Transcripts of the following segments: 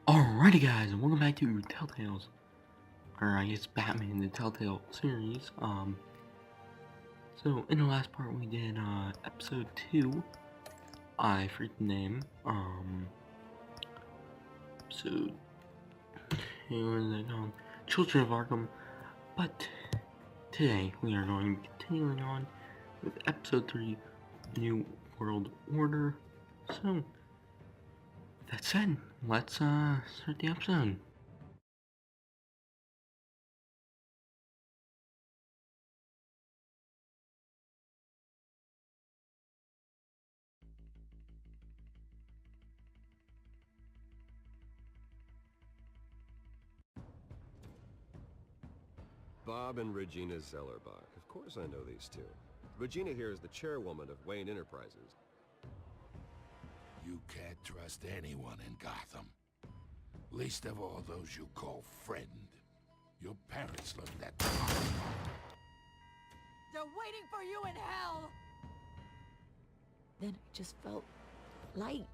Alrighty guys, and welcome back to Telltale's, or I guess Batman the Telltale series. So in the last part we did, episode 2, I forget the name, episode 2, is it called? Children of Arkham, but today we are going to be continuing on with episode 3, New World Order. So, with that said, let's, start the episode. Bob and Regina Zellerbach. Of course I know these two. Regina here is the chairwoman of Wayne Enterprises. You can't trust anyone in Gotham. Least of all those you call friend. Your parents learned that. They're waiting for you in hell! Then I just felt light.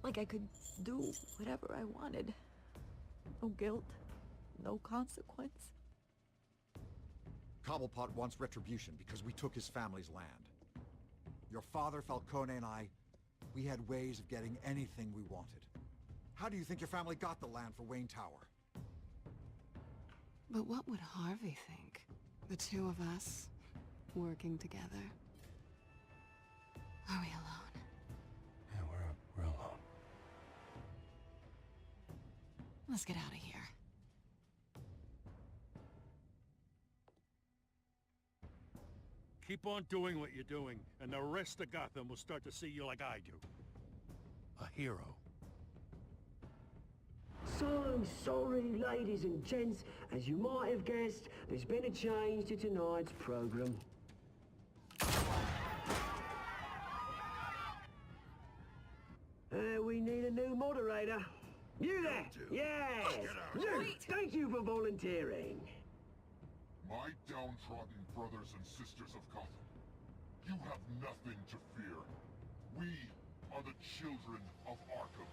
Like I could do whatever I wanted. No guilt, no consequence. Cobblepot wants retribution because we took his family's land. Your father, Falcone, and I, we had ways of getting anything we wanted. How do you think your family got the land for Wayne Tower? But what would Harvey think? The two of us, working together. Are we alone? Yeah, we're alone. Let's get out of here. Keep on doing what you're doing, and the rest of Gotham will start to see you like I do. A hero. So sorry, ladies and gents. As you might have guessed, there's been a change to tonight's program. We need a new moderator. You there? Yes! You! Thank you for volunteering. My downtrodden brothers and sisters of Gotham, you have nothing to fear. We are the children of Arkham.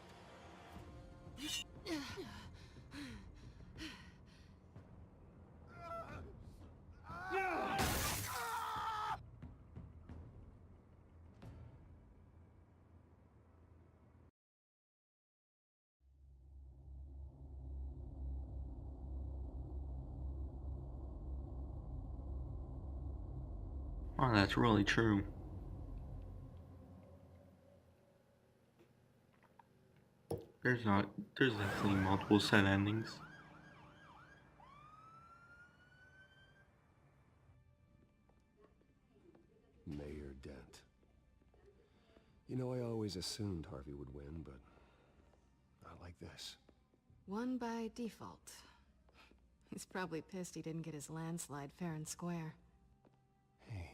Oh, that's really true. There's definitely multiple set endings. Mayor Dent. You know, I always assumed Harvey would win, but not like this. Won by default. He's probably pissed he didn't get his landslide fair and square. Hey,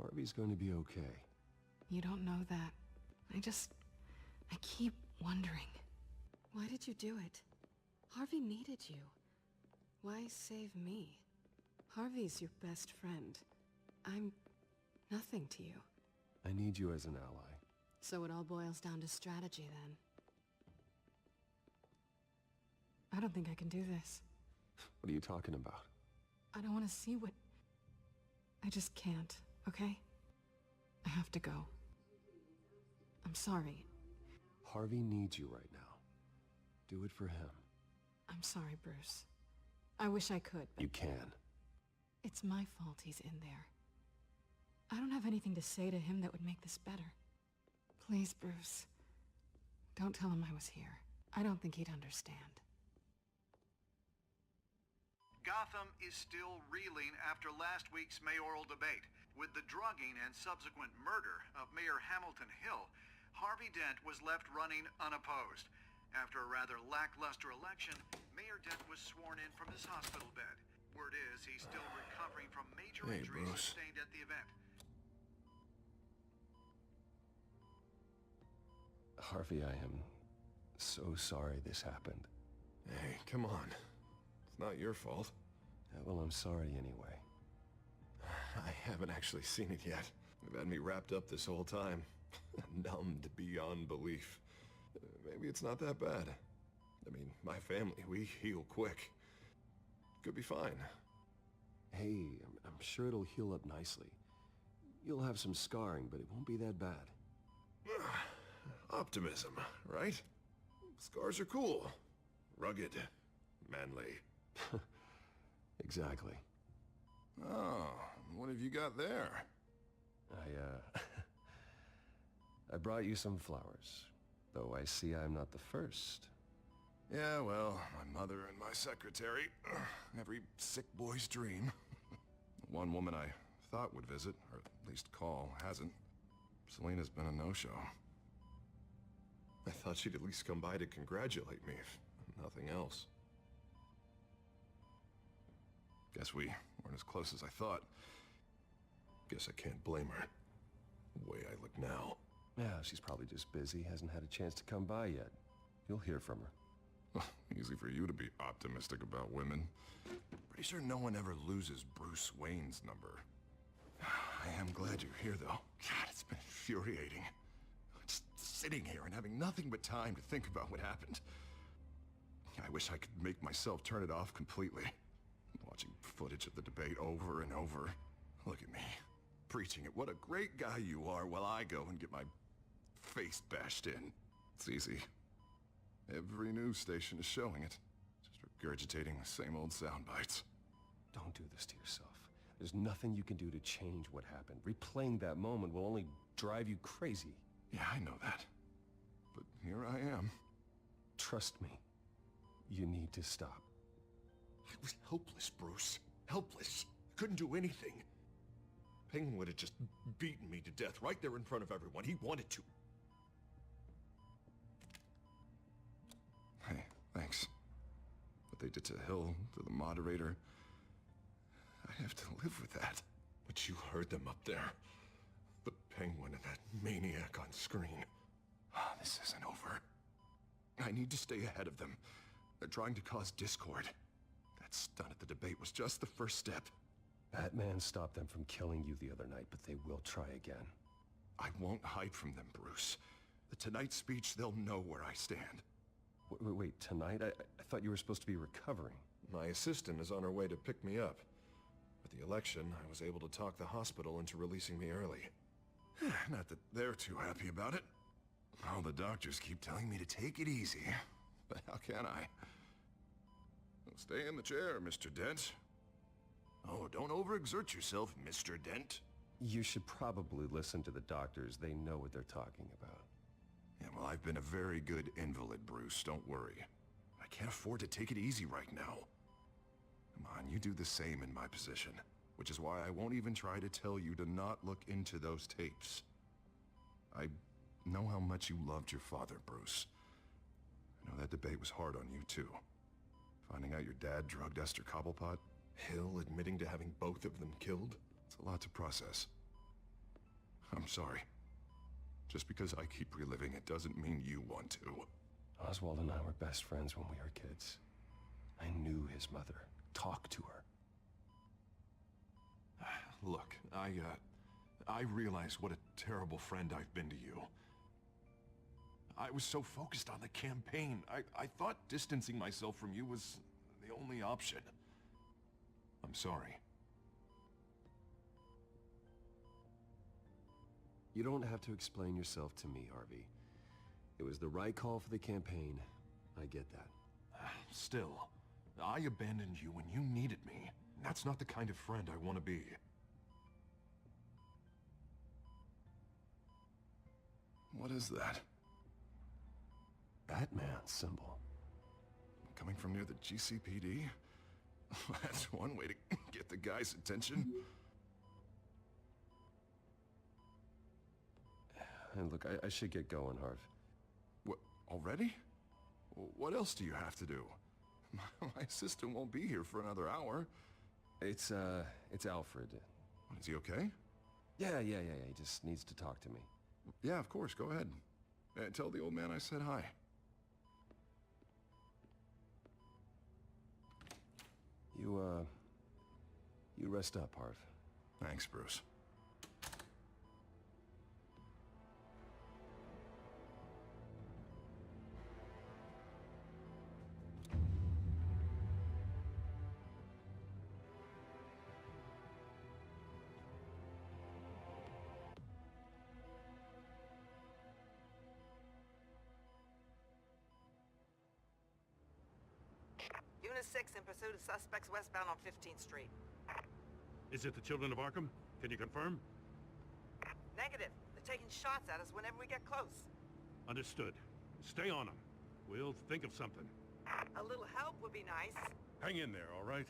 Harvey's going to be okay. You don't know that. I keep wondering. Why did you do it? Harvey needed you. Why save me? Harvey's your best friend. I'm nothing to you. I need you as an ally. So it all boils down to strategy then. I don't think I can do this. What are you talking about? I don't want to see what... I just can't, okay? I have to go. I'm sorry. Harvey needs you right now. Do it for him. I'm sorry, Bruce. I wish I could, but... You can. It's my fault he's in there. I don't have anything to say to him that would make this better. Please, Bruce. Don't tell him I was here. I don't think he'd understand. Gotham is still reeling after last week's mayoral debate. With the drugging and subsequent murder of Mayor Hamilton Hill, Harvey Dent was left running unopposed. After a rather lackluster election, Mayor Dent was sworn in from his hospital bed. Word is he's still recovering from major injuries sustained at the event. Harvey, I am so sorry this happened. Hey, come on. It's not your fault. Yeah, well, I'm sorry anyway. I haven't actually seen it yet. They've had me wrapped up this whole time. Numbed beyond belief. Maybe it's not that bad. I mean, my family, we heal quick. Could be fine. Hey, I'm sure it'll heal up nicely. You'll have some scarring, but it won't be that bad. Optimism, right? Scars are cool. Rugged. Manly. Exactly. Oh, what have you got there? I brought you some flowers. Though I see I'm not the first. Yeah, well, my mother and my secretary. Every sick boy's dream. One woman I thought would visit, or at least call, hasn't. Selena's been a no-show. I thought she'd at least come by to congratulate me, if nothing else. Guess we weren't as close as I thought. Guess I can't blame her. The way I look now. Yeah, she's probably just busy, hasn't had a chance to come by yet. You'll hear from her. Easy for you to be optimistic about women. Pretty sure no one ever loses Bruce Wayne's number. I am glad you're here, though. God, it's been infuriating. Just sitting here and having nothing but time to think about what happened. I wish I could make myself turn it off completely. Watching footage of the debate over and over. Look at me, preaching it. What a great guy you are, while I go and get my face bashed in. It's easy. Every news station is showing it. Just regurgitating the same old sound bites. Don't do this to yourself. There's nothing you can do to change what happened. Replaying that moment will only drive you crazy. Yeah, I know that. But here I am. Trust me. You need to stop. I was helpless, Bruce. Helpless. Couldn't do anything. Penguin would have just beaten me to death right there in front of everyone. He wanted to. Hey, thanks. What they did to Hill, to the moderator, I have to live with that. But you heard them up there. The Penguin and that maniac on screen. This isn't over. I need to stay ahead of them. They're trying to cause discord. That stunt at the debate was just the first step. Batman stopped them from killing you the other night, but they will try again. I won't hide from them, Bruce. The Tonight speech, they'll know where I stand. Wait, tonight? I thought you were supposed to be recovering. My assistant is on her way to pick me up. With the election, I was able to talk the hospital into releasing me early. Not that they're too happy about it. All the doctors keep telling me to take it easy. But how can I? Well, stay in the chair, Mr. Dent. Oh, don't overexert yourself, Mr. Dent. You should probably listen to the doctors. They know what they're talking about. Yeah, well, I've been a very good invalid, Bruce. Don't worry. I can't afford to take it easy right now. Come on, you do the same in my position. Which is why I won't even try to tell you to not look into those tapes. I know how much you loved your father, Bruce. I know that debate was hard on you, too. Finding out your dad drugged Esther Cobblepot, Hill admitting to having both of them killed. It's a lot to process. I'm sorry. Just because I keep reliving it doesn't mean you want to. Oswald and I were best friends when we were kids. I knew his mother. Talked to her. Look, I realize what a terrible friend I've been to you. I was so focused on the campaign. I thought distancing myself from you was the only option. I'm sorry. You don't have to explain yourself to me, Harvey. It was the right call for the campaign. I get that. Still, I abandoned you when you needed me. That's not the kind of friend I want to be. What is that? Batman symbol. Coming from near the GCPD? That's one way to get the guy's attention. And look, I should get going, Harv. What, already? What else do you have to do? My assistant won't be here for another hour. It's Alfred. Is he okay? Yeah, he just needs to talk to me. Yeah, of course, go ahead. Tell the old man I said hi. You rest up, Harv. Thanks, Bruce. a 6 in pursuit of suspects westbound on 15th Street. Is it the Children of Arkham? Can you confirm? Negative. They're taking shots at us whenever we get close. Understood. Stay on them. We'll think of something. A little help would be nice. Hang in there, all right?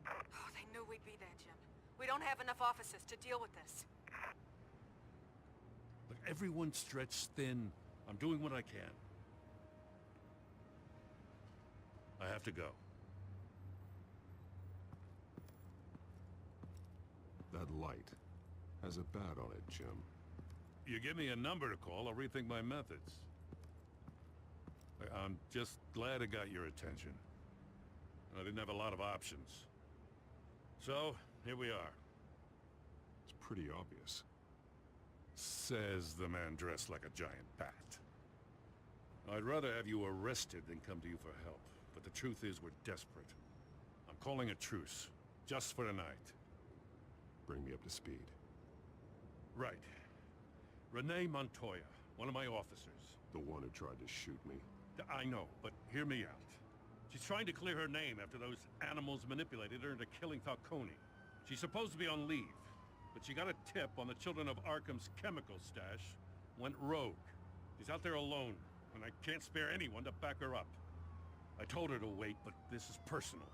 Oh, they knew we'd be there, Jim. We don't have enough officers to deal with this. Look, everyone's stretched thin. I'm doing what I can. I have to go. That light has a bat on it, Jim. You give me a number to call, I'll rethink my methods. I'm just glad it got your attention. I didn't have a lot of options. So, here we are. It's pretty obvious. Says the man dressed like a giant bat. I'd rather have you arrested than come to you for help. But the truth is we're desperate. I'm calling a truce. Just for tonight. Bring me up to speed. Right. Renee Montoya, one of my officers. The one who tried to shoot me. I know, but hear me out. She's trying to clear her name after those animals manipulated her into killing Falcone. She's supposed to be on leave, but she got a tip on the Children of Arkham's chemical stash, went rogue. She's out there alone, and I can't spare anyone to back her up. I told her to wait, but this is personal.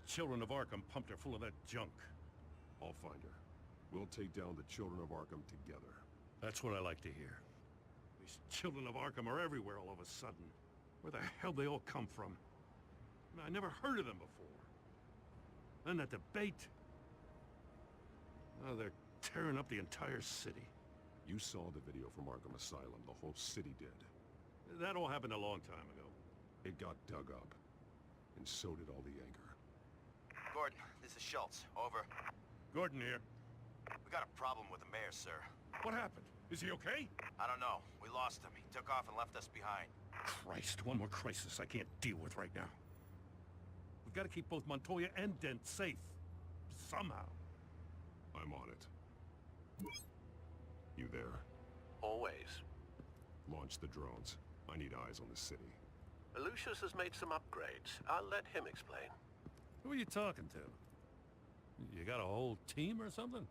Children of Arkham pumped her full of that junk. I'll find her. We'll take down the Children of Arkham together. That's what I like to hear. These Children of Arkham are everywhere all of a sudden. Where the hell they all come from? I never heard of them before. And that debate. Oh, they're tearing up the entire city. You saw the video from Arkham Asylum. The whole city did. That all happened a long time ago. It got dug up. And so did all the anger. Gordon, this is Schultz. Over. Gordon here. We got a problem with the mayor, sir. What happened? Is he okay? I don't know. We lost him. He took off and left us behind. Christ, one more crisis I can't deal with right now. We've got to keep both Montoya and Dent safe. Somehow. I'm on it. You there? Always. Launch the drones. I need eyes on the city. Lucius has made some upgrades. I'll let him explain. Who are you talking to? You got a whole team or something?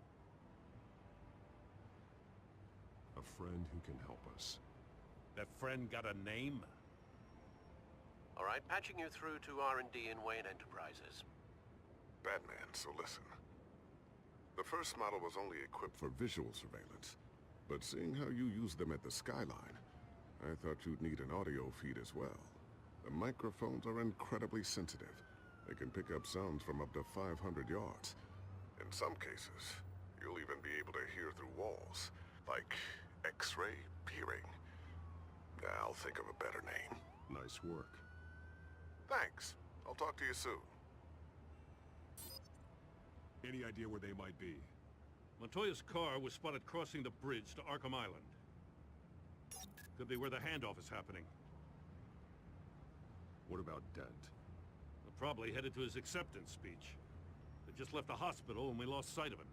A friend who can help us. That friend got a name? All right, patching you through to R&D in Wayne Enterprises. Batman, so listen. The first model was only equipped for visual surveillance. But seeing how you use them at the skyline, I thought you'd need an audio feed as well. The microphones are incredibly sensitive. They can pick up sounds from up to 500 yards. In some cases, you'll even be able to hear through walls, like X-ray peering. I'll think of a better name. Nice work. Thanks. I'll talk to you soon. Any idea where they might be? Montoya's car was spotted crossing the bridge to Arkham Island. Could be where the handoff is happening. What about Dent? They're probably headed to his acceptance speech. They just left the hospital and we lost sight of him.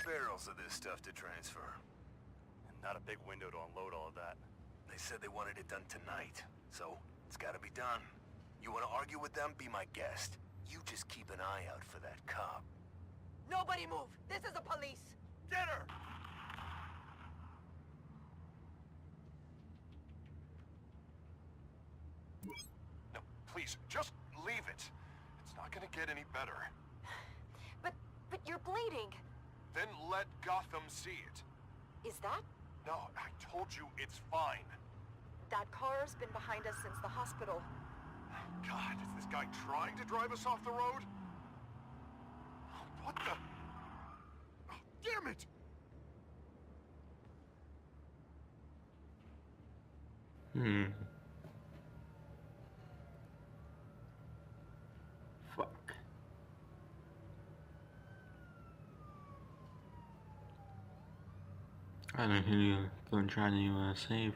Barrels of this stuff to transfer. And not a big window to unload all of that. They said they wanted it done tonight, so it's gotta be done. You wanna argue with them? Be my guest. You just keep an eye out for that cop. Nobody move! This is the police! Get her! No, please, just leave it. It's not gonna get any better. But you're bleeding. Then let Gotham see it. Is that? No, I told you it's fine. That car's been behind us since the hospital. God, is this guy trying to drive us off the road? What the? Oh, damn it! Fuck. I don't know who you're going to try to save.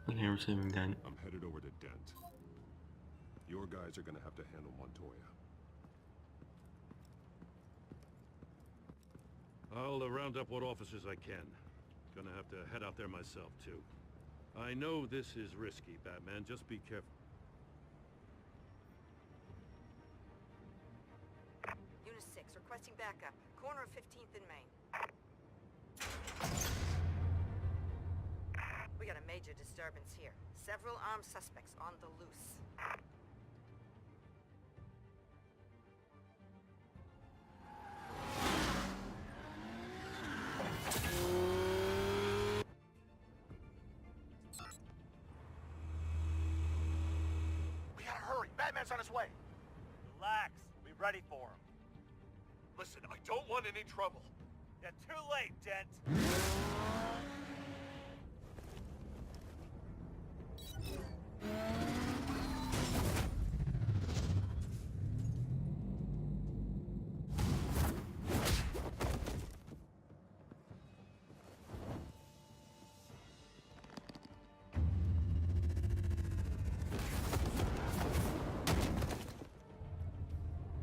Okay, we're saving Dent. I'm headed over to Dent. Your guys are gonna have to handle Montoya. I'll round up what officers I can. Gonna have to head out there myself, too. I know this is risky, Batman. Just be careful. Unit 6, requesting backup. Corner of 15th and Main. We got a major disturbance here. Several armed suspects on the loose. We gotta hurry. Batman's on his way. Relax. Be ready for him. Listen, I don't want any trouble. You're too late, Dent.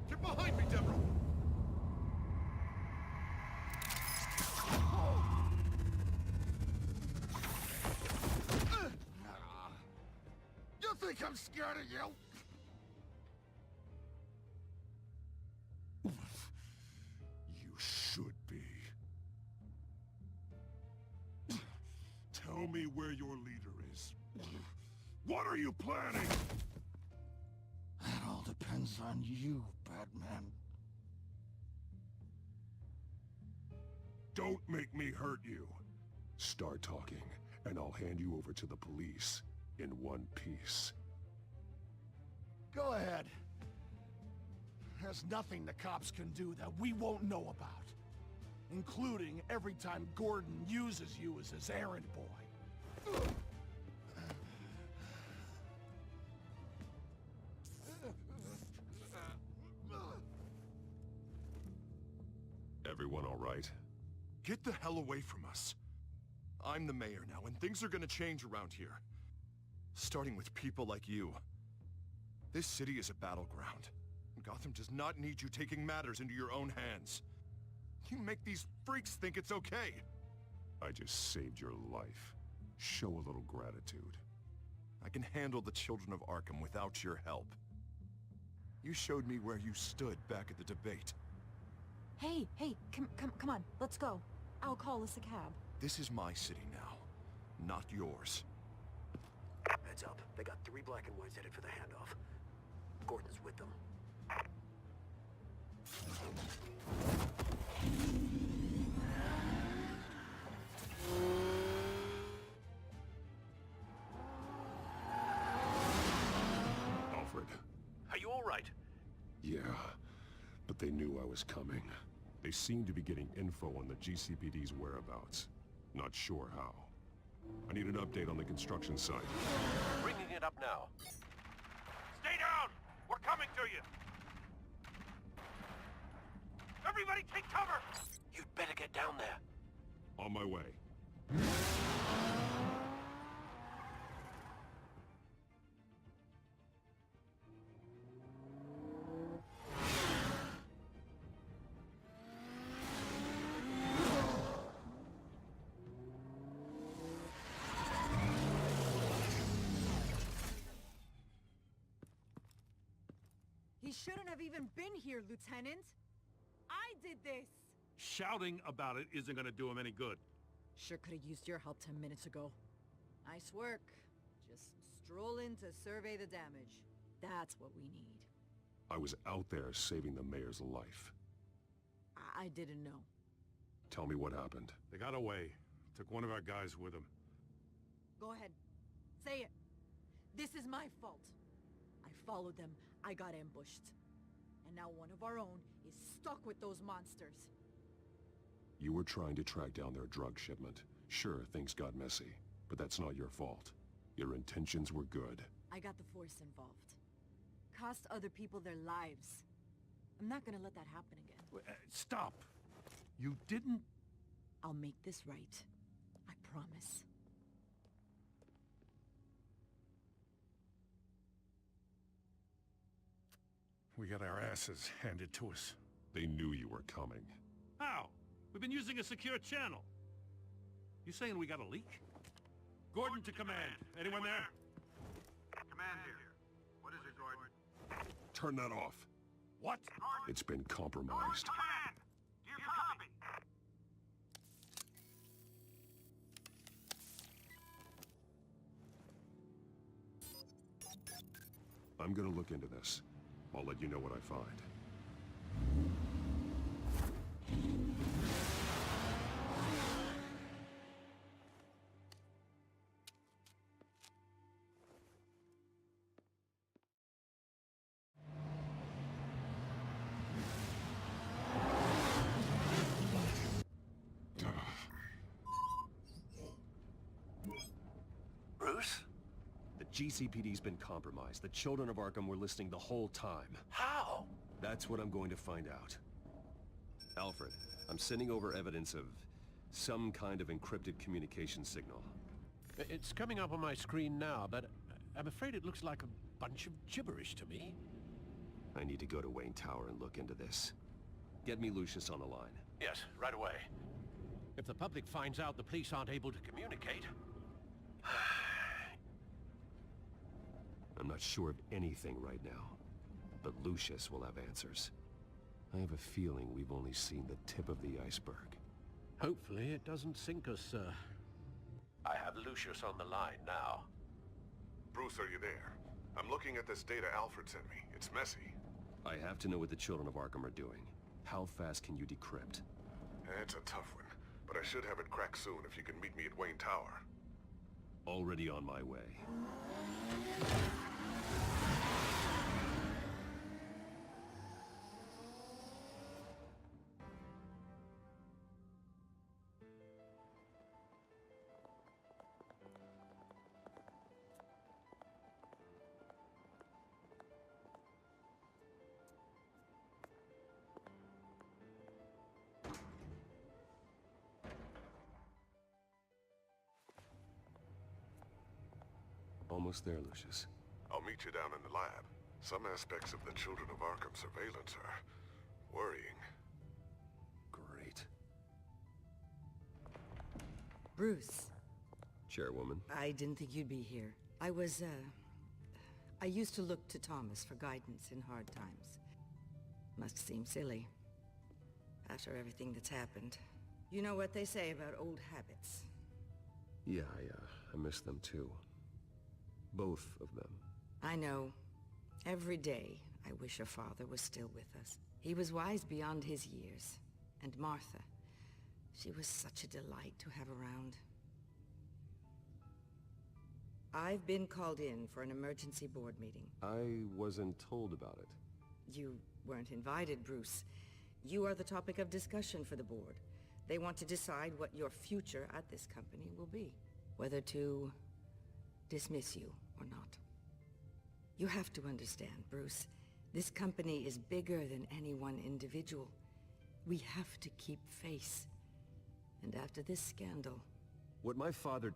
Get behind me, Deborah! You think I'm scared of you? You should be. Tell me where your leader is. What are you planning? That all depends on you, Batman. Don't make me hurt you. Start talking, and I'll hand you over to the police in one piece. Go ahead. There's nothing the cops can do that we won't know about. Including every time Gordon uses you as his errand boy. Everyone all right? Get the hell away from us. I'm the mayor now, and things are gonna change around here. Starting with people like you. This city is a battleground. Gotham does not need you taking matters into your own hands. You make these freaks think it's okay. I just saved your life. Show a little gratitude. I can handle the children of Arkham without your help. You showed me where you stood back at the debate. Hey, come on, let's go. I'll call us a cab. This is my city now, not yours. Heads up. They got 3 black and whites headed for the handoff. Gordon's with them. Alfred. Are you all right? Yeah, but they knew I was coming. They seem to be getting info on the GCPD's whereabouts. Not sure how. I need an update on the construction site. Bringing it up now. Stay down! We're coming to you! Everybody take cover! You'd better get down there. On my way. He shouldn't have even been here, Lieutenant. I did this. Shouting about it isn't gonna do him any good. Sure could have used your help 10 minutes ago. Nice work. Just stroll in to survey the damage. That's what we need. I was out there saving the mayor's life. I didn't know. Tell me what happened. They got away. Took one of our guys with them. Go ahead. Say it. This is my fault. I followed them. I got ambushed. And now one of our own is stuck with those monsters. You were trying to track down their drug shipment. Sure, things got messy, but that's not your fault. Your intentions were good. I got the Force involved. Cost other people their lives. I'm not gonna let that happen again. Stop! You didn't... I'll make this right. I promise. We got our asses handed to us. They knew you were coming. How? We've been using a secure channel. You saying we got a leak? Gordon to command. Anyone there? Command here. What is it, Gordon? Turn that off. What? It's been compromised. Command! Do you copy? I'm gonna look into this. I'll let you know what I find. Bruce? The GCPD's been compromised. The children of Arkham were listening the whole time. How? That's what I'm going to find out. Alfred, I'm sending over evidence of some kind of encrypted communication signal. It's coming up on my screen now, but I'm afraid it looks like a bunch of gibberish to me. I need to go to Wayne Tower and look into this. Get me Lucius on the line. Yes, right away. If the public finds out the police aren't able to communicate... I'm not sure of anything right now, but Lucius will have answers. I have a feeling we've only seen the tip of the iceberg. Hopefully it doesn't sink us, sir. I have Lucius on the line now. Bruce, are you there? I'm looking at this data Alfred sent me. It's messy. I have to know what the children of Arkham are doing. How fast can you decrypt? It's a tough one, but I should have it cracked soon if you can meet me at Wayne Tower. Already on my way. Almost there, Lucius. I'll meet you down in the lab. Some aspects of the Children of Arkham surveillance are worrying. Great. Bruce. Chairwoman. I didn't think you'd be here. I used to look to Thomas for guidance in hard times. Must seem silly. After everything that's happened. You know what they say about old habits. Yeah, I miss them too. Both of them. I know. Every day, I wish your father was still with us. He was wise beyond his years. And Martha, she was such a delight to have around. I've been called in for an emergency board meeting. I wasn't told about it. You weren't invited, Bruce. You are the topic of discussion for the board. They want to decide what your future at this company will be. Whether to dismiss you or not. You have to understand, Bruce. This company is bigger than any one individual. We have to keep face. And after this scandal... What my father...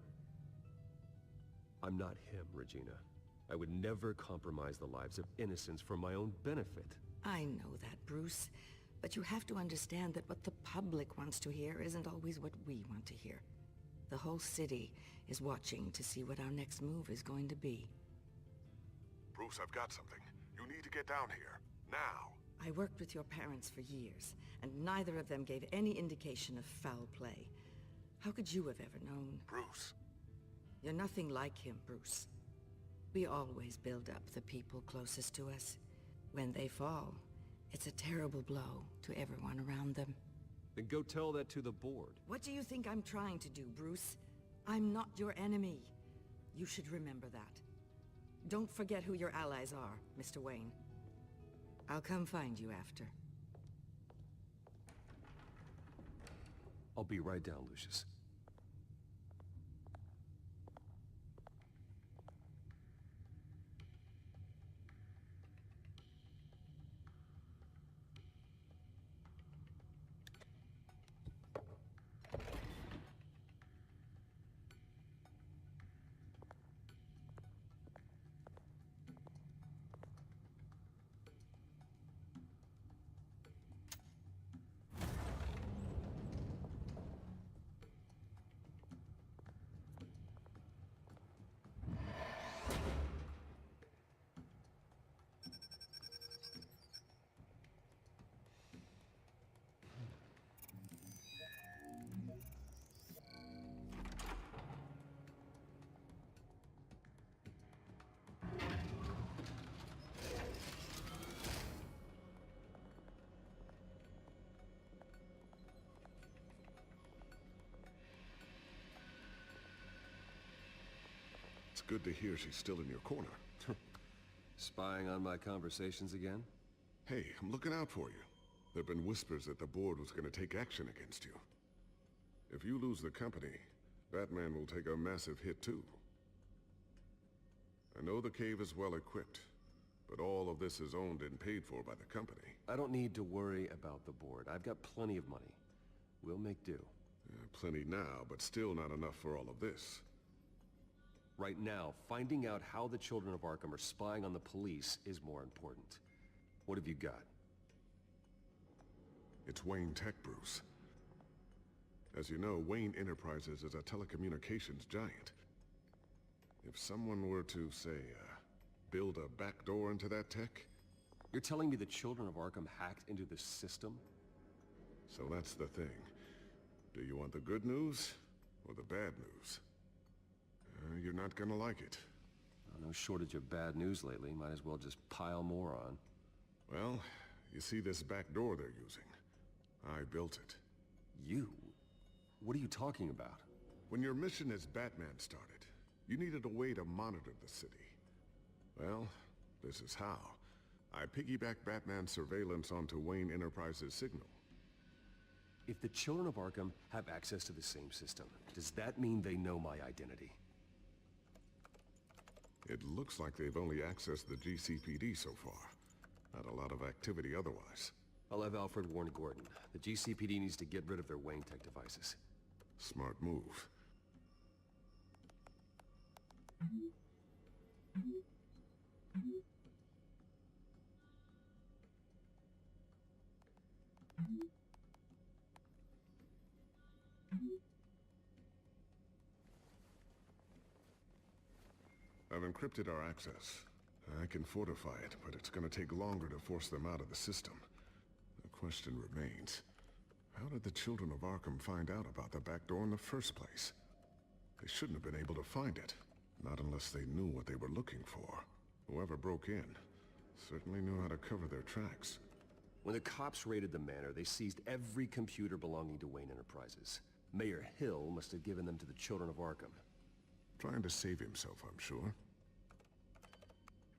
I'm not him, Regina. I would never compromise the lives of innocents for my own benefit. I know that, Bruce. But you have to understand that what the public wants to hear isn't always what we want to hear. The whole city is watching to see what our next move is going to be. Bruce, I've got something. You need to get down here. Now. I worked with your parents for years, and neither of them gave any indication of foul play. How could you have ever known? Bruce. You're nothing like him, Bruce. We always build up the people closest to us. When they fall, it's a terrible blow to everyone around them. Then go tell that to the board. What do you think I'm trying to do, Bruce? I'm not your enemy. You should remember that. Don't forget who your allies are, Mr. Wayne. I'll come find you after. I'll be right down, Lucius. good to hear she's still in your corner. Spying on my conversations again? Hey, I'm looking out for you. There've been whispers that the board was gonna take action against you. If you lose the company, Batman will take a massive hit too. I know the cave is well equipped, but all of this is owned and paid for by the company. I don't need to worry about the board. I've got plenty of money. We'll make do. Plenty now, but still not enough for all of this. Right now, finding out how the Children of Arkham are spying on the police is more important. What have you got? It's Wayne Tech, Bruce. As you know, Wayne Enterprises is a telecommunications giant. If someone were to, say, build a backdoor into that tech... You're telling me the Children of Arkham hacked into the system? So that's the thing. Do you want the good news or the bad news? You're not gonna like it. No shortage of bad news lately. Might as well just pile more on. Well, you see this back door they're using? I built it. You? What are you talking about? When your mission as Batman started, you needed a way to monitor the city. Well, this is how. I piggybacked Batman's surveillance onto Wayne Enterprises' signal. If the Children of Arkham have access to the same system, does that mean they know my identity? It looks like they've only accessed the GCPD so far. Not a lot of activity otherwise. I'll have Alfred warn Gordon. The GCPD needs to get rid of their Wayne Tech devices. Smart move. I've encrypted our access. I can fortify it, but it's gonna take longer to force them out of the system. The question remains, how did the Children of Arkham find out about the back door in the first place? They shouldn't have been able to find it, not unless they knew what they were looking for. Whoever broke in certainly knew how to cover their tracks. When the cops raided the manor, they seized every computer belonging to Wayne Enterprises. Mayor Hill must have given them to the Children of Arkham. Trying to save himself, I'm sure.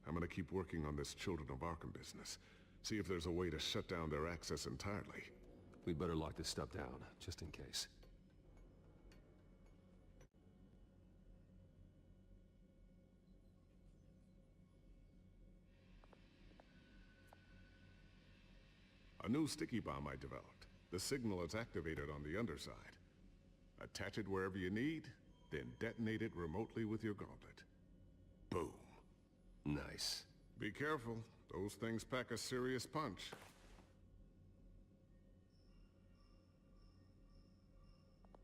I'm gonna keep working on this Children of Arkham business. See if there's a way to shut down their access entirely. We'd better lock this stuff down, just in case. A new sticky bomb I developed. The signal is activated on the underside. Attach it wherever you need, then detonate it remotely with your gauntlet. Boom. Nice. Be careful. Those things pack a serious punch.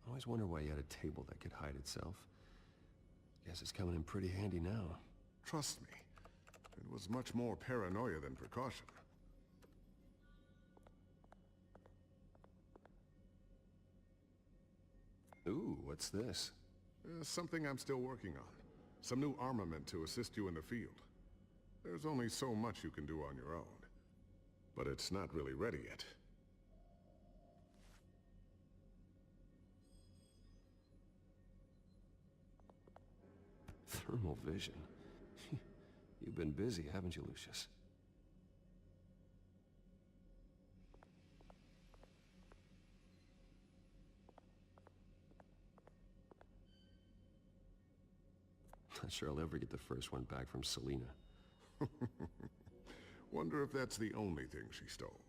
I always wonder why you had a table that could hide itself. Guess it's coming in pretty handy now. Trust me. It was much more paranoia than precaution. Ooh, what's this? Something I'm still working on. Some new armament to assist you in the field. There's only so much you can do on your own. But it's not really ready yet. Thermal vision. You've been busy, haven't you, Lucius? Not sure I'll ever get the first one back from Selina. Wonder if that's the only thing she stole.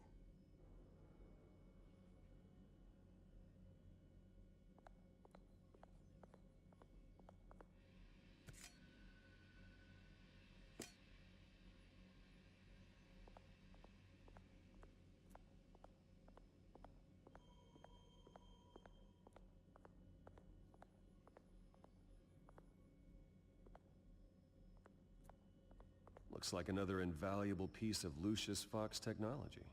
Looks like another invaluable piece of Lucius Fox technology.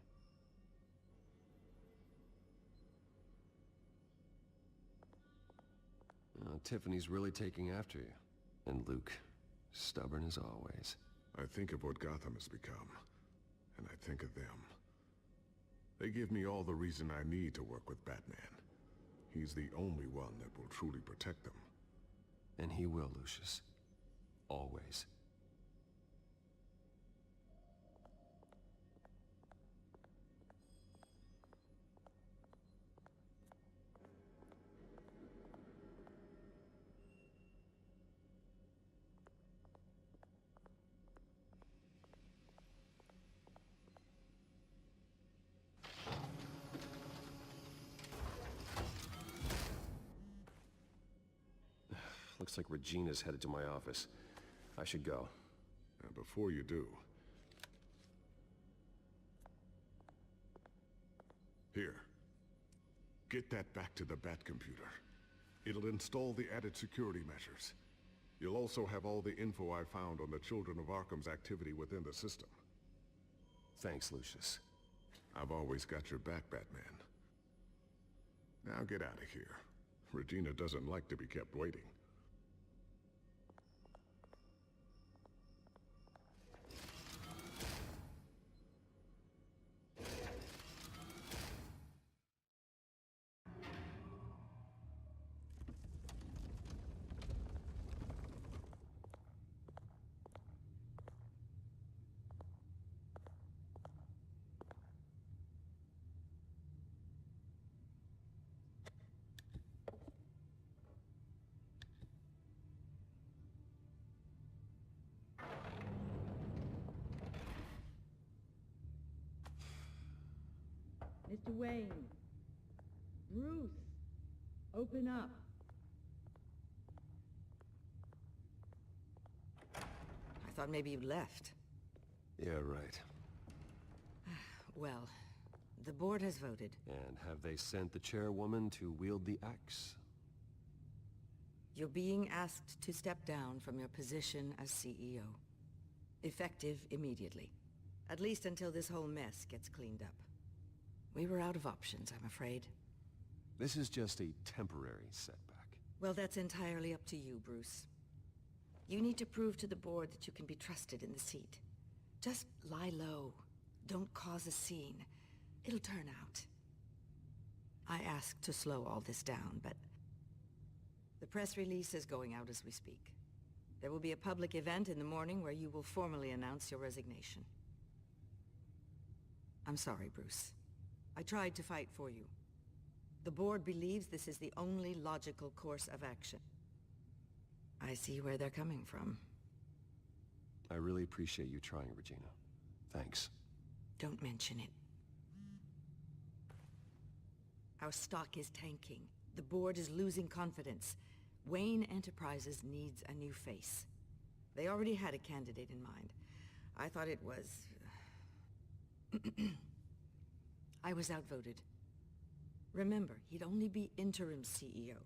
Tiffany's really taking after you. And Luke, stubborn as always. I think of what Gotham has become, and I think of them. They give me all the reason I need to work with Batman. He's the only one that will truly protect them. And he will, Lucius. always. Looks like Regina's headed to my office. I should go. And before you do... Here. Get that back to the Bat computer. It'll install the added security measures. You'll also have all the info I found on the Children of Arkham's activity within the system. Thanks, Lucius. I've always got your back, Batman. Now get out of here. Regina doesn't like to be kept waiting. Mr. Wayne. Bruce. Open up. I thought maybe you left. Yeah, right. Well, the board has voted. And have they sent the chairwoman to wield the axe? You're being asked to step down from your position as CEO. Effective immediately. At least until this whole mess gets cleaned up. We were out of options, I'm afraid. This is just a temporary setback. Well, that's entirely up to you, Bruce. You need to prove to the board that you can be trusted in the seat. Just lie low. Don't cause a scene. It'll turn out. I asked to slow all this down, but... the press release is going out as we speak. There will be a public event in the morning where you will formally announce your resignation. I'm sorry, Bruce. I tried to fight for you. The board believes this is the only logical course of action. I see where they're coming from. I really appreciate you trying, Regina. Thanks. Don't mention it. Our stock is tanking. The board is losing confidence. Wayne Enterprises needs a new face. They already had a candidate in mind. I thought it was... I was outvoted. Remember, he'd only be interim CEO,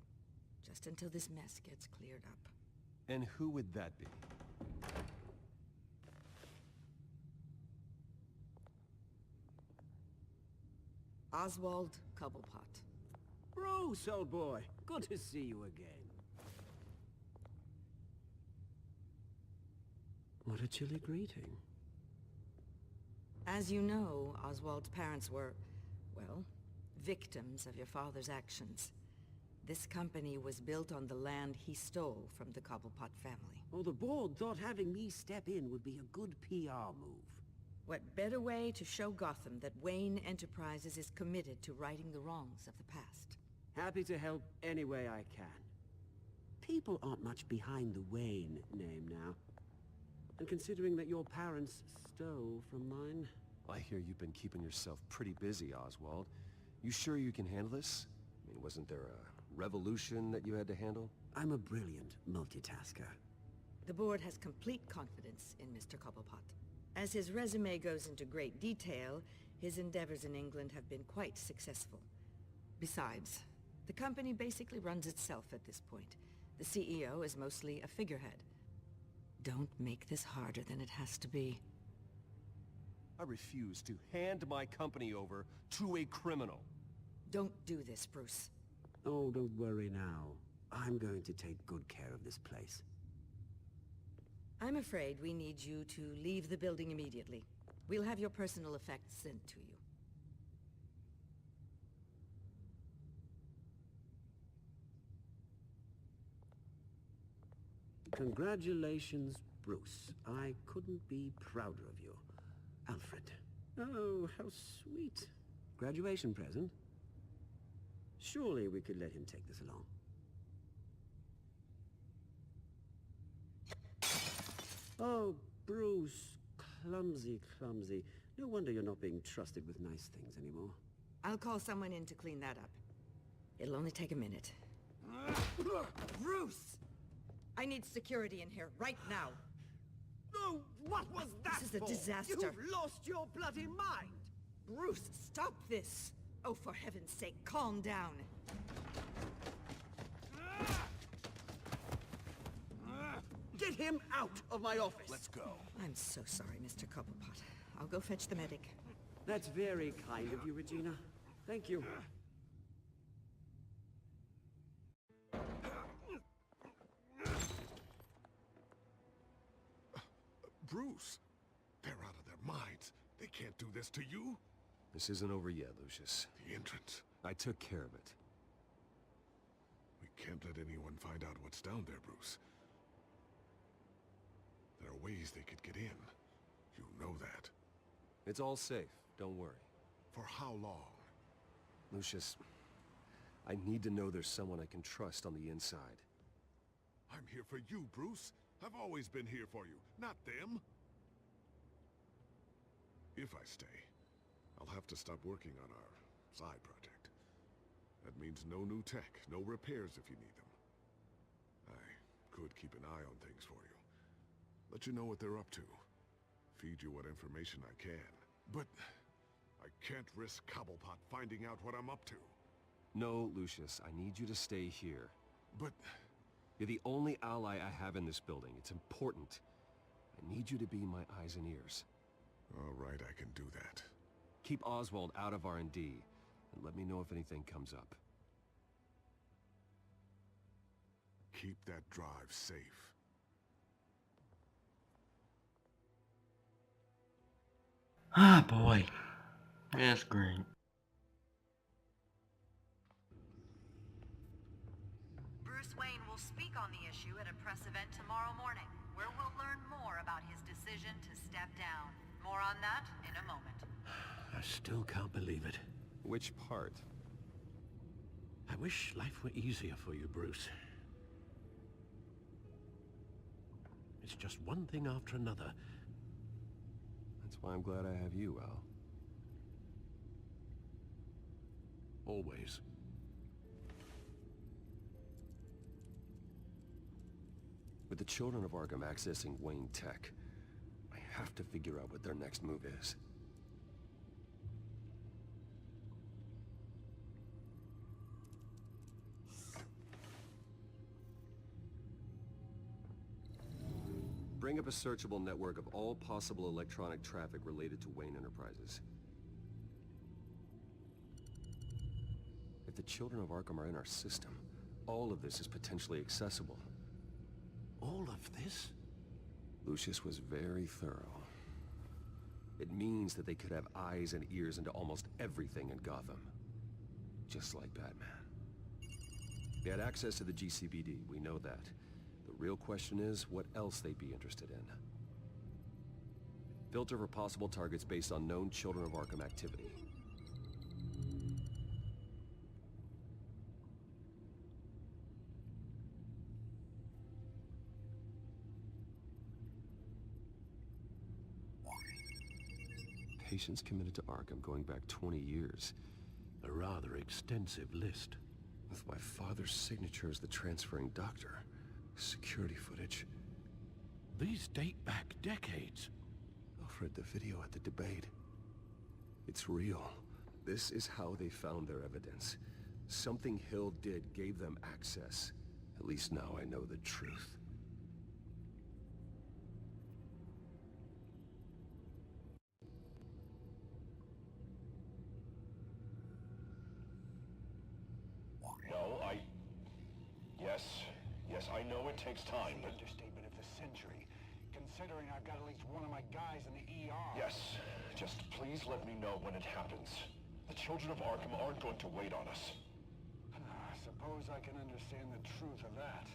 just until this mess gets cleared up. And who would that be? Oswald Cobblepot. Bruce, old boy. Good to see you again. What a chilly greeting. As you know, Oswald's parents were, well, victims of your father's actions. This company was built on the land he stole from the Cobblepot family. Oh, the board thought having me step in would be a good PR move. What better way to show Gotham that Wayne Enterprises is committed to righting the wrongs of the past? Happy to help any way I can. People aren't much behind the Wayne name now. And considering that your parents stole from mine... I hear you've been keeping yourself pretty busy, Oswald. You sure you can handle this? I mean, wasn't there a revolution that you had to handle? I'm a brilliant multitasker. The board has complete confidence in Mr. Cobblepot. As his resume goes into great detail, his endeavors in England have been quite successful. Besides, the company basically runs itself at this point. The CEO is mostly a figurehead. Don't make this harder than it has to be. I refuse to hand my company over to a criminal. Don't do this, Bruce. Oh, don't worry now. I'm going to take good care of this place. I'm afraid we need you to leave the building immediately. We'll have your personal effects sent to you. Congratulations, Bruce. I couldn't be prouder of you. Alfred. Oh, how sweet. Graduation present? Surely we could let him take this along. Oh, Bruce. Clumsy, clumsy. No wonder you're not being trusted with nice things anymore. I'll call someone in to clean that up. It'll only take a minute. Bruce! I need security in here, right now. No, what was that This is a for? disaster. You've lost your bloody mind! Bruce, stop this! Oh, for heaven's sake, calm down. Get him out of my office! Let's go. I'm so sorry, Mr. Cobblepot. I'll go fetch the medic. That's very kind of you, Regina. Thank you. Bruce, they're out of their minds. They can't do this to you. This isn't over yet, Lucius. The entrance. I took care of it. We can't let anyone find out what's down there, Bruce. There are ways they could get in. You know that. It's all safe. Don't worry. For how long? Lucius, I need to know there's someone I can trust on the inside. I'm here for you, Bruce. I've always been here for you, not them. If I stay, I'll have to stop working on our side project. That means no new tech, no repairs if you need them. I could keep an eye on things for you. Let you know what they're up to. Feed you what information I can. But I can't risk Cobblepot finding out what I'm up to. No, Lucius, I need you to stay here. But... You're the only ally I have in this building. It's important. I need you to be my eyes and ears. All right, I can do that. Keep Oswald out of R&D, and let me know if anything comes up. Keep that drive safe. Ah, boy. That's great. Bruce Wayne will speak on the issue at a press event tomorrow morning, where we'll learn more about his decision to step down. More on that in a moment. I still can't believe it. Which part? I wish life were easier for you, Bruce. It's just one thing after another. That's why I'm glad I have you, Al. Always. With the children of Arkham accessing Wayne Tech, I have to figure out what their next move is. Bring up a searchable network of all possible electronic traffic related to Wayne Enterprises. If the children of Arkham are in our system, all of this is potentially accessible. All of this? Lucius was very thorough. It means that they could have eyes and ears into almost everything in Gotham. Just like Batman. They had access to the GCPD, we know that. The real question is, what else they'd be interested in. Filter for possible targets based on known Children of Arkham activity. Patients committed to Arkham going back 20 years. A rather extensive list. With my father's signature as the transferring doctor. Security footage. These date back decades. Alfred, the video at the debate. It's real. This is how they found their evidence. Something Hill did gave them access. At least now I know the truth. Yes, I know it takes time, but... Understatement of the century, considering I've got at least one of my guys in the ER. Yes, just please let me know when it happens. The children of Arkham aren't going to wait on us. I suppose I can understand the truth of that.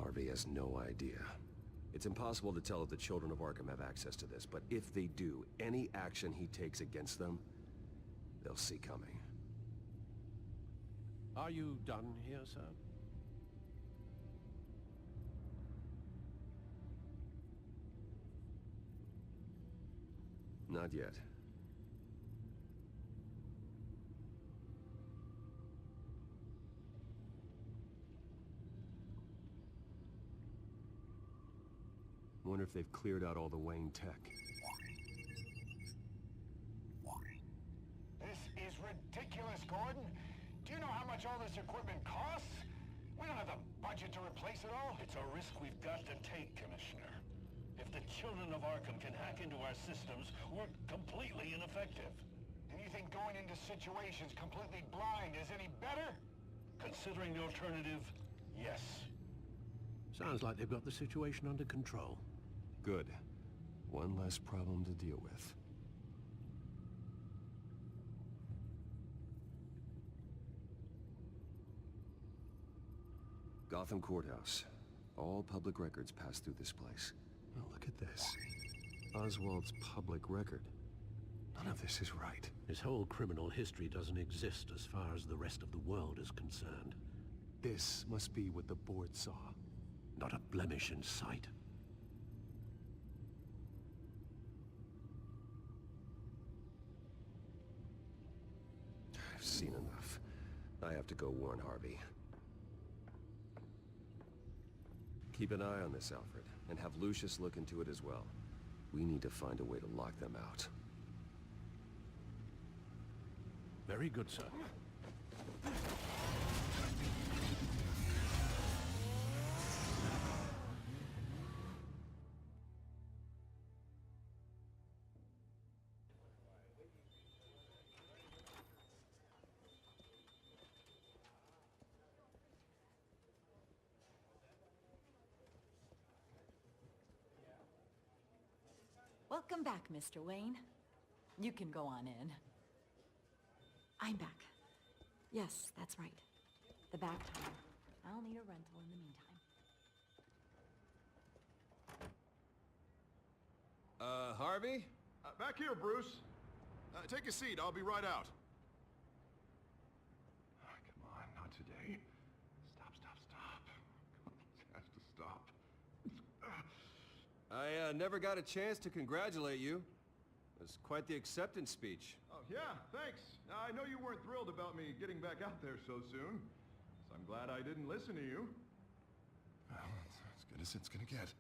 Harvey has no idea. It's impossible to tell if the children of Arkham have access to this, but if they do, any action he takes against them, they'll see coming. Are you done here, sir? Not yet. Wonder if they've cleared out all the Wayne tech. This is ridiculous, Gordon. Do you know how much all this equipment costs? We don't have the budget to replace it all. It's a risk we've got to take, Commissioner. If the children of Arkham can hack into our systems, we're completely ineffective. And you think going into situations completely blind is any better? Considering the alternative, yes. Sounds like they've got the situation under control. Good. One less problem to deal with. Gotham Courthouse. All public records pass through this place. Oh, look at this. Oswald's public record. None of this is right. His whole criminal history doesn't exist as far as the rest of the world is concerned. This must be what the board saw. Not a blemish in sight. I've seen enough. I have to go warn Harvey. Keep an eye on this, Alfred, and have Lucius look into it as well. We need to find a way to lock them out. Very good, sir. Welcome back, Mr. Wayne. You can go on in. I'm back. Yes, that's right. The back time. I'll need a rental in the meantime. Harvey? Back here, Bruce. Take a seat. I'll be right out. Come on, not today. Stop. It has to stop. I never got a chance to congratulate you. It was quite the acceptance speech. Oh, yeah, thanks. I know you weren't thrilled about me getting back out there so soon, so I'm glad I didn't listen to you. Well, it's as good as it's gonna get.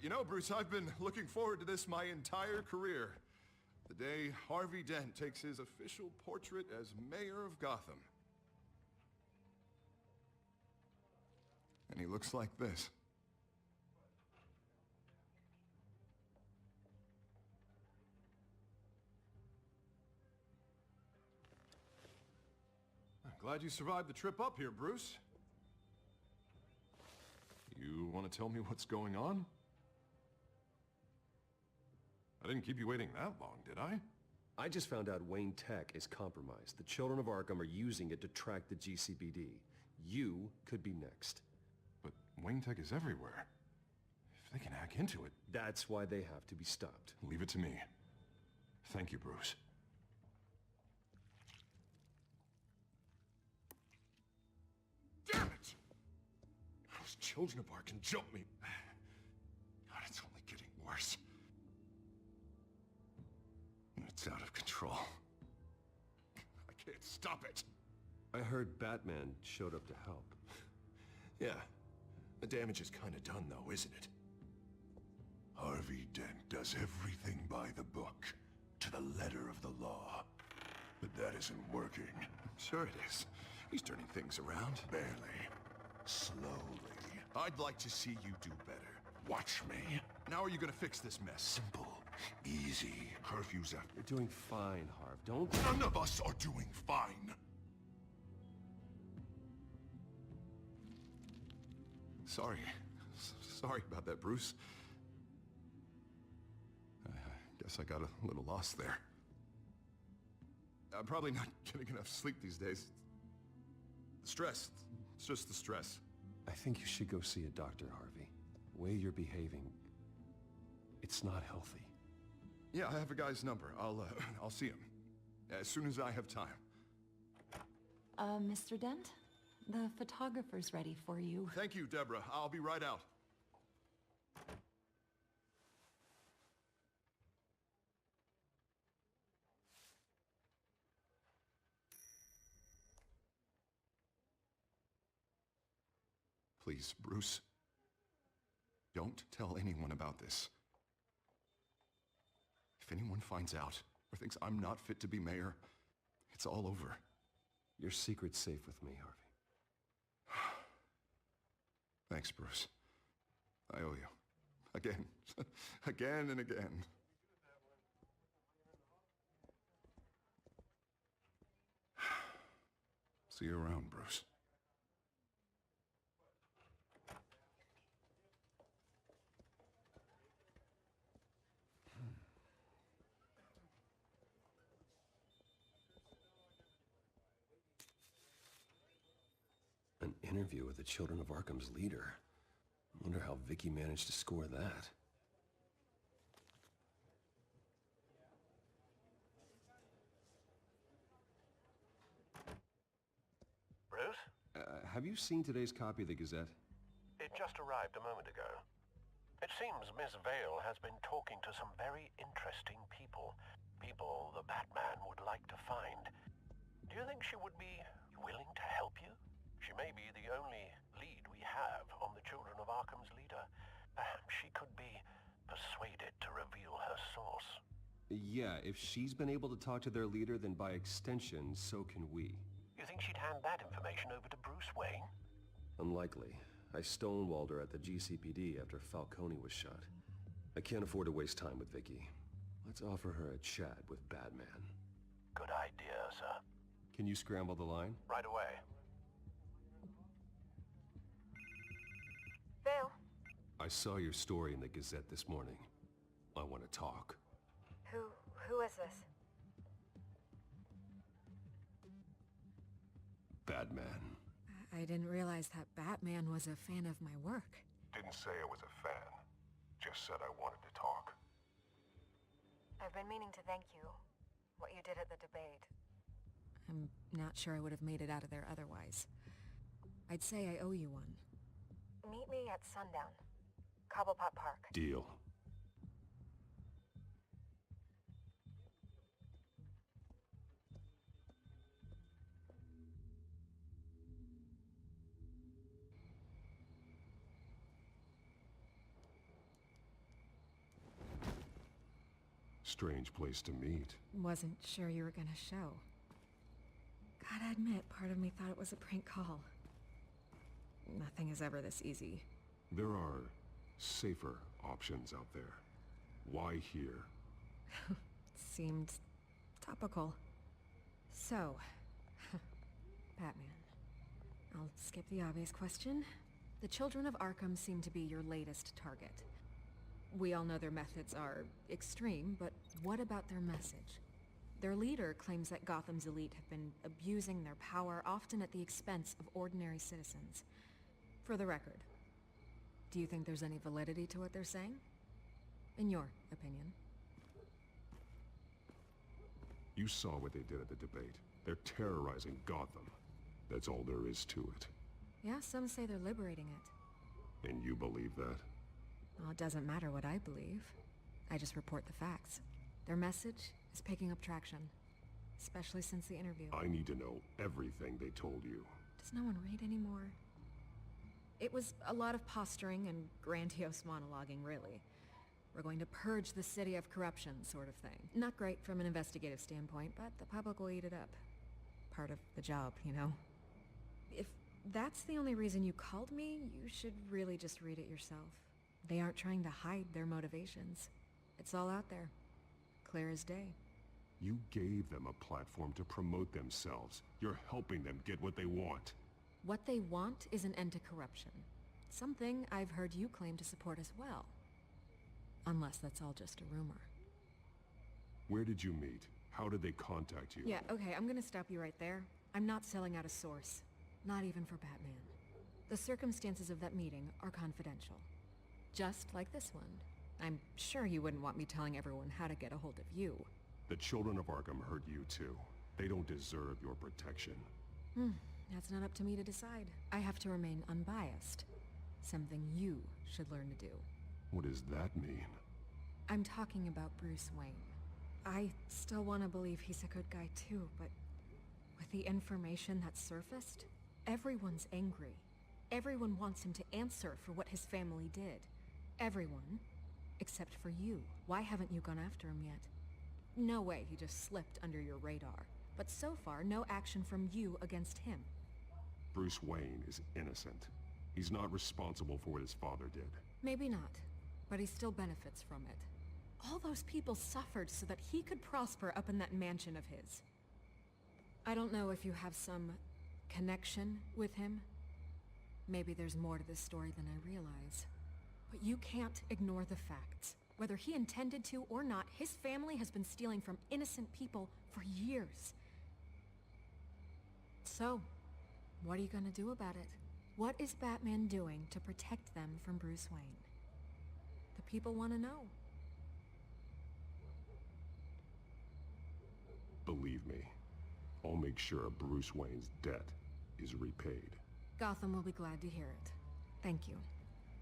You know, Bruce, I've been looking forward to this my entire career. The day Harvey Dent takes his official portrait as mayor of Gotham. And he looks like this. Glad you survived the trip up here, Bruce. You want to tell me what's going on? I didn't keep you waiting that long, did I? I just found out Wayne Tech is compromised. The children of Arkham are using it to track the GCPD. You could be next. But Wayne Tech is everywhere. If they can hack into it... That's why they have to be stopped. Leave it to me. Thank you, Bruce. Damn it! Those children of Arkham jumped me. God, it's only getting worse. It's out of control. I can't stop it. I heard Batman showed up to help. Yeah. The damage is kind of done, though, isn't it? Harvey Dent does everything by the book, to the letter of the law. But that isn't working. Sure it is. He's turning things around. Barely. Slowly. I'd like to see you do better. Watch me. Now are you gonna fix this mess? Simple. Easy. Curfew's after. You're doing fine, Harv. Don't... None of us are doing fine. Sorry. Sorry about that, Bruce. I guess I got a little lost there. I'm probably not getting enough sleep these days. The stress. It's just the stress. I think you should go see a doctor, Harvey. The way you're behaving, it's not healthy. Yeah, I have a guy's number. I'll see him. As soon as I have time. Mr. Dent? The photographer's ready for you. Thank you, Deborah. I'll be right out. Please, Bruce. Don't tell anyone about this. If anyone finds out or thinks I'm not fit to be mayor, it's all over. Your secret's safe with me, Harvey. Thanks, Bruce. I owe you. Again. Again and again. See you around, Bruce. An interview with the Children of Arkham's leader. I wonder how Vicky managed to score that. Bruce? Have you seen today's copy of the Gazette? It just arrived a moment ago. It seems Miss Vale has been talking to some very interesting people. People the Batman would like to find. Do you think she would be willing to help you? She may be the only lead we have on the Children of Arkham's leader. Perhaps she could be persuaded to reveal her source. Yeah, if she's been able to talk to their leader, then by extension, so can we. You think she'd hand that information over to Bruce Wayne? Unlikely. I stonewalled her at the GCPD after Falcone was shot. I can't afford to waste time with Vicky. Let's offer her a chat with Batman. Good idea, sir. Can you scramble the line? Right away. Vale? I saw your story in the Gazette this morning. I want to talk. Who is this? Batman. I didn't realize that Batman was a fan of my work. Didn't say I was a fan. Just said I wanted to talk. I've been meaning to thank you. What you did at the debate. I'm not sure I would have made it out of there otherwise. I'd say I owe you one. Meet me at sundown. Cobblepot Park. Deal. Strange place to meet. Wasn't sure you were gonna show. Gotta admit, part of me thought it was a prank call. Nothing is ever this easy. There are safer options out there. Why here? Seemed topical. So, Batman. I'll skip the obvious question. The Children of Arkham seem to be your latest target. We all know their methods are extreme, but what about their message? Their leader claims that Gotham's elite have been abusing their power, often at the expense of ordinary citizens. For the record, do you think there's any validity to what they're saying? In your opinion? You saw what they did at the debate. They're terrorizing Gotham. That's all there is to it. Yeah, some say they're liberating it. And you believe that? Well, it doesn't matter what I believe. I just report the facts. Their message is picking up traction, especially since the interview. I need to know everything they told you. Does no one read anymore? It was a lot of posturing and grandiose monologuing, really. We're going to purge the city of corruption, sort of thing. Not great from an investigative standpoint, but the public will eat it up. Part of the job, you know? If that's the only reason you called me, you should really just read it yourself. They aren't trying to hide their motivations. It's all out there. Clear as day. You gave them a platform to promote themselves. You're helping them get what they want. What they want is an end to corruption. Something I've heard you claim to support as well. Unless that's all just a rumor. Where did you meet? How did they contact you? Yeah, okay, I'm gonna stop you right there. I'm not selling out a source. Not even for Batman. The circumstances of that meeting are confidential. Just like this one. I'm sure you wouldn't want me telling everyone how to get a hold of you. The children of Arkham hurt you too. They don't deserve your protection. That's not up to me to decide. I have to remain unbiased. Something you should learn to do. What does that mean? I'm talking about Bruce Wayne. I still want to believe he's a good guy too, but with the information that surfaced, everyone's angry. Everyone wants him to answer for what his family did. Everyone, except for you. Why haven't you gone after him yet? No way he just slipped under your radar. But so far, no action from you against him. Bruce Wayne is innocent. He's not responsible for what his father did. Maybe not, but he still benefits from it. All those people suffered so that he could prosper up in that mansion of his. I don't know if you have some connection with him. Maybe there's more to this story than I realize. But you can't ignore the facts. Whether he intended to or not, his family has been stealing from innocent people for years. So, what are you gonna do about it? What is Batman doing to protect them from Bruce Wayne? The people want to know. Believe me, I'll make sure Bruce Wayne's debt is repaid. Gotham will be glad to hear it. Thank you.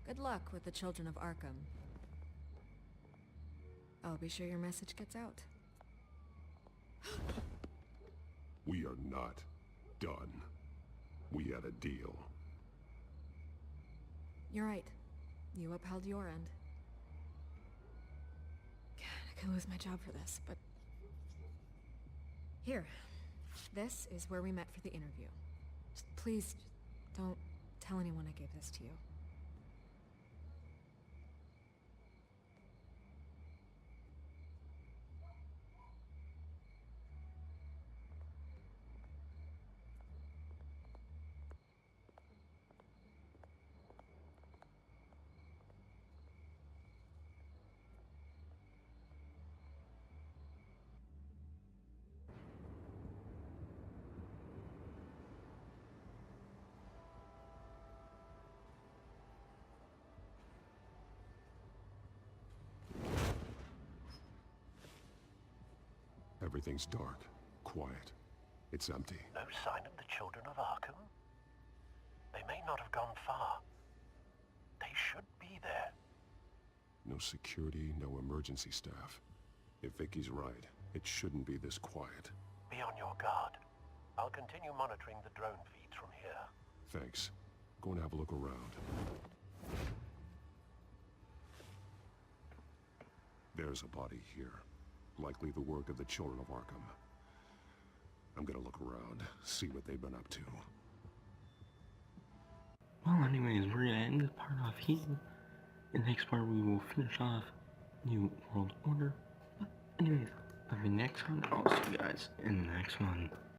Good luck with the children of Arkham. I'll be sure your message gets out. We are not done. We had a deal. You're right. You upheld your end. God, I could lose my job for this, but... Here. This is where we met for the interview. Please, don't tell anyone I gave this to you. Everything's dark, quiet. It's empty. No sign of the children of Arkham? They may not have gone far. They should be there. No security, no emergency staff. If Vicky's right, it shouldn't be this quiet. Be on your guard. I'll continue monitoring the drone feeds from here. Thanks. Going to have a look around. There's a body here. Likely the work of the children of Arkham. I'm gonna look around, see what they've been up to. Well, anyways, we're gonna end this part off here. In the next part, we will finish off New World Order. But anyways, on the next one, I'll see you guys in the next one.